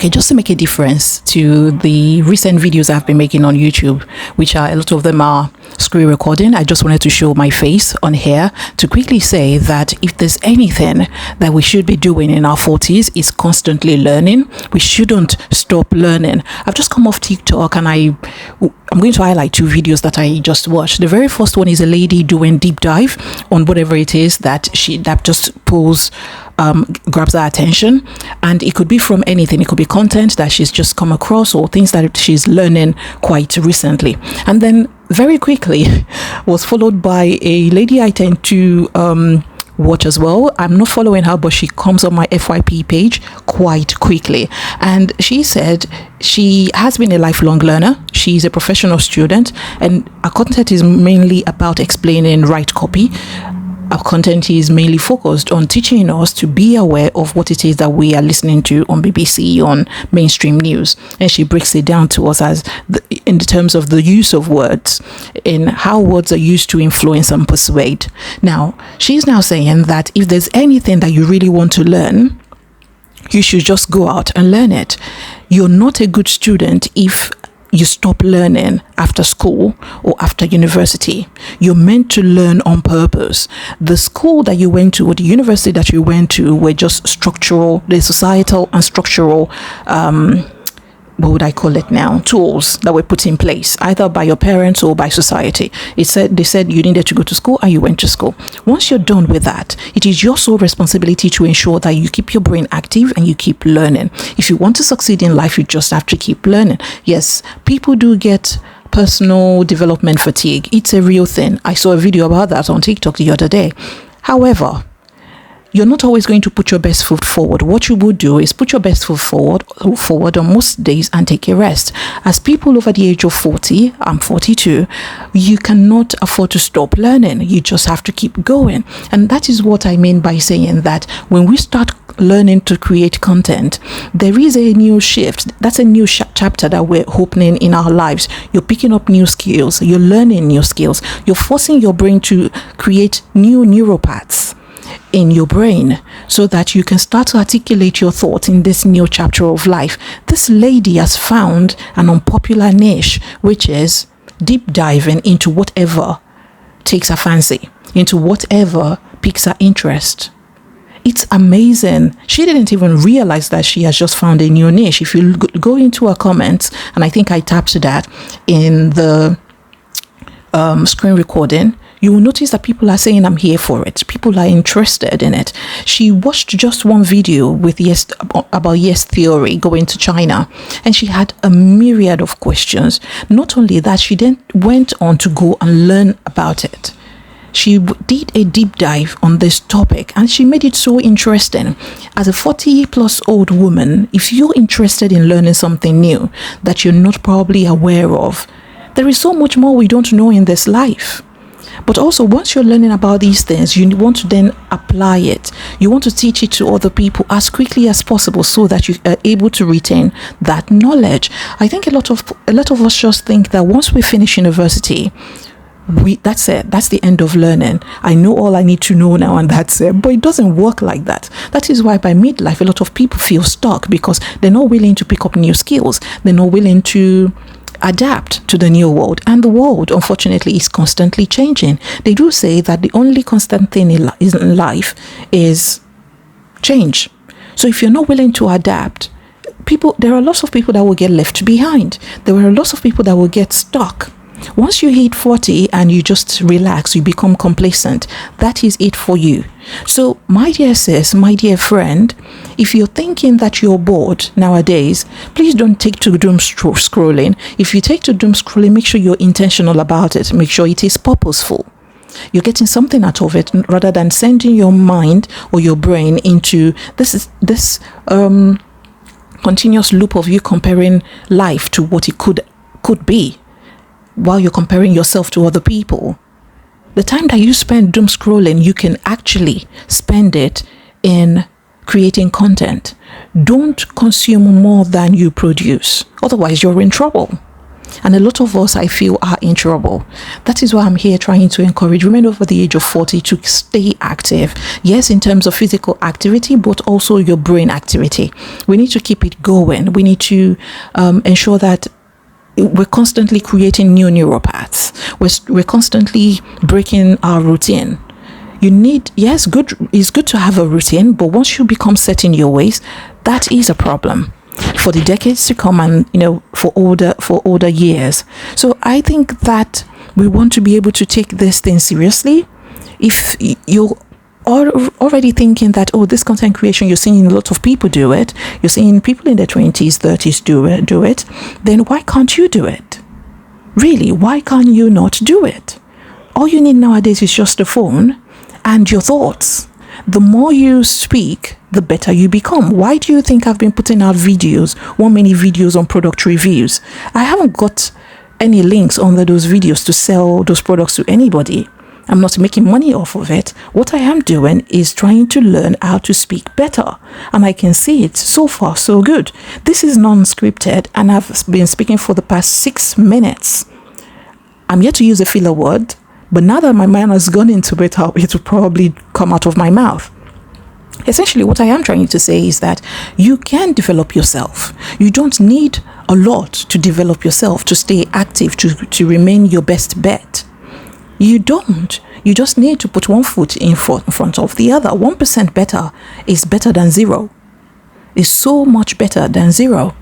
Okay, just to make a difference to the recent videos I've been making on YouTube, which are a lot of them are screen recording, I just wanted to show my face on here to quickly say that if there's anything that we should be doing in our 40s is constantly learning. We shouldn't stop learning. I've just come off TikTok and I'm going to highlight two videos that I just watched. The very first one is a lady doing deep dive on whatever it is that just pulls grabs our attention, and it could be from anything. It could be content that she's just come across or things that she's learning quite recently. And then very quickly was followed by a lady I tend to watch as well. I'm not following her, but she comes on my FYP page quite quickly, and she said she has been a lifelong learner. She's a professional student, and her content is mainly about explaining right copy. Our content is mainly focused on teaching us to be aware of what it is that we are listening to on BBC, on mainstream news. And she breaks it down to us as in the terms of the use of words, in how words are used to influence and persuade. Now, she's now saying that if there's anything that you really want to learn, you should just go out and learn it. You're not a good student if you stop learning after school or after university. You're meant to learn on purpose. The school that you went to or the university that you went to were just structural, the societal and structural what would I call it now, tools that were put in place either by your parents or by society. They said you needed to go to school and you went to school. Once you're done with that, it is your sole responsibility to ensure that you keep your brain active and you keep learning. If you want to succeed in life, you just have to keep learning. Yes, people do get personal development fatigue. It's a real thing. I saw a video about that on TikTok the other day. However, you're not always going to put your best foot forward. What you would do is put your best foot forward on most days and take a rest. As people over the age of 40, I'm 42, you cannot afford to stop learning. You just have to keep going. And that is what I mean by saying that when we start learning to create content, there is a new shift. That's a new chapter that we're opening in our lives. You're picking up new skills. You're learning new skills. You're forcing your brain to create new neural paths in your brain so that you can start to articulate your thoughts in this new chapter of life. This lady has found an unpopular niche, which is deep diving into whatever takes her fancy, into whatever piques her interest. It's amazing. She didn't even realize that she has just found a new niche. If you go into her comments, and I think I tapped that in the screen recording, you will notice that people are saying I'm here for it. People are interested in it. She watched just one video with about yes theory going to China, and she had a myriad of questions. Not only that, she then went on to go and learn about it. She did a deep dive on this topic and she made it so interesting. As a 40+ old woman, if you're interested in learning something new that you're not probably aware of, there is so much more we don't know in this life. But also, once you're learning about these things, you want to then apply it. You want to teach it to other people as quickly as possible so that you are able to retain that knowledge. I think a lot of us just think that once we finish university, that's it. That's the end of learning. I know all I need to know now and that's it. But it doesn't work like that. That is why by midlife, a lot of people feel stuck because they're not willing to pick up new skills. They're not willing to adapt to the new world, and the world unfortunately is constantly changing. They do say that the only constant thing in life is change. So if you're not willing to adapt, there are lots of people that will get left behind. There are lots of people that will get stuck. Once you hit 40 and you just relax, you become complacent. That is it for you. So my dear sis, my dear friend, if you're thinking that you're bored nowadays, please don't take to doom scrolling. If you take to doom scrolling, make sure you're intentional about it. Make sure it is purposeful. You're getting something out of it rather than sending your mind or your brain into this continuous loop of you comparing life to what it could be, while you're comparing yourself to other people. The time that you spend doom scrolling, you can actually spend it in creating content. Don't consume more than you produce. Otherwise, you're in trouble. And a lot of us, I feel, are in trouble. That is why I'm here trying to encourage women over the age of 40 to stay active. Yes, in terms of physical activity, but also your brain activity. We need to keep it going. We need to ensure that we're constantly creating new neural paths. We're constantly breaking our routine. It's good to have a routine, but once you become set in your ways, that is a problem for the decades to come, and for older years. So I think that we want to be able to take this thing seriously. If you're already thinking that, oh, this content creation, you're seeing a lot of people do it, you're seeing people in their 20s, 30s do it, then why can't you do it? Really, why can't you not do it? All you need nowadays is just a phone and your thoughts. The more you speak, the better you become. Why do you think I've been putting out videos, 1 minute videos on product reviews? I haven't got any links under those videos to sell those products to anybody. I'm not making money off of it. What I am doing is trying to learn how to speak better. And I can see it so far, so good. This is non-scripted, and I've been speaking for the past 6 minutes. I'm yet to use a filler word, but now that my mind has gone into it, it will probably come out of my mouth. Essentially, what I am trying to say is that you can develop yourself. You don't need a lot to develop yourself, to stay active, to remain your best bet. You don't. You just need to put one foot in front of the other. 1% better is better than zero. It's so much better than zero.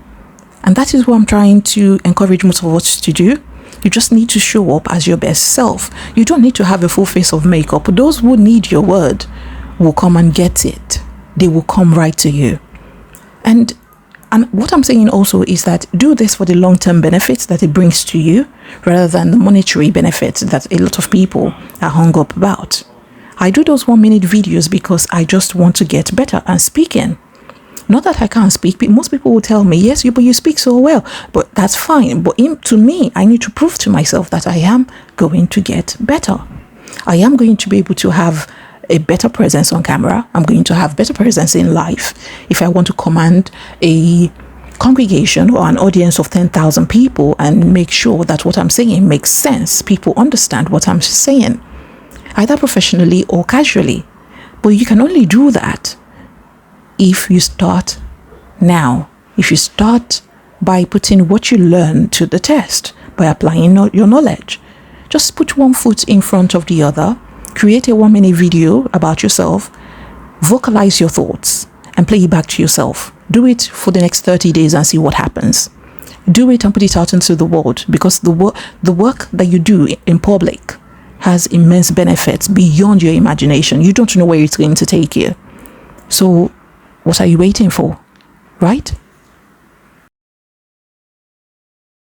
And that is what I'm trying to encourage most of us to do. You just need to show up as your best self. You don't need to have a full face of makeup. Those who need your word will come and get it. They will come right to you. And what I'm saying also is that do this for the long-term benefits that it brings to you, rather than the monetary benefits that a lot of people are hung up about. I do those 1 minute videos because I just want to get better at speaking. Not that I can't speak, but most people will tell me, yes, but you speak so well, but that's fine. But to me, I need to prove to myself that I am going to get better. I am going to be able to have a better presence on camera. I'm going to have better presence in life. If I want to command a congregation or an audience of 10,000 people and make sure that what I'm saying makes sense, people understand what I'm saying, either professionally or casually. But you can only do that if you start now. If you start by putting what you learn to the test, by applying your knowledge. Just put one foot in front of the other. Create a 1 minute video about yourself, vocalize your thoughts, and play it back to yourself. Do it for the next 30 days and see what happens. Do it and put it out into the world, because the work that you do in public has immense benefits beyond your imagination. You don't know where it's going to take you. So what are you waiting for, right?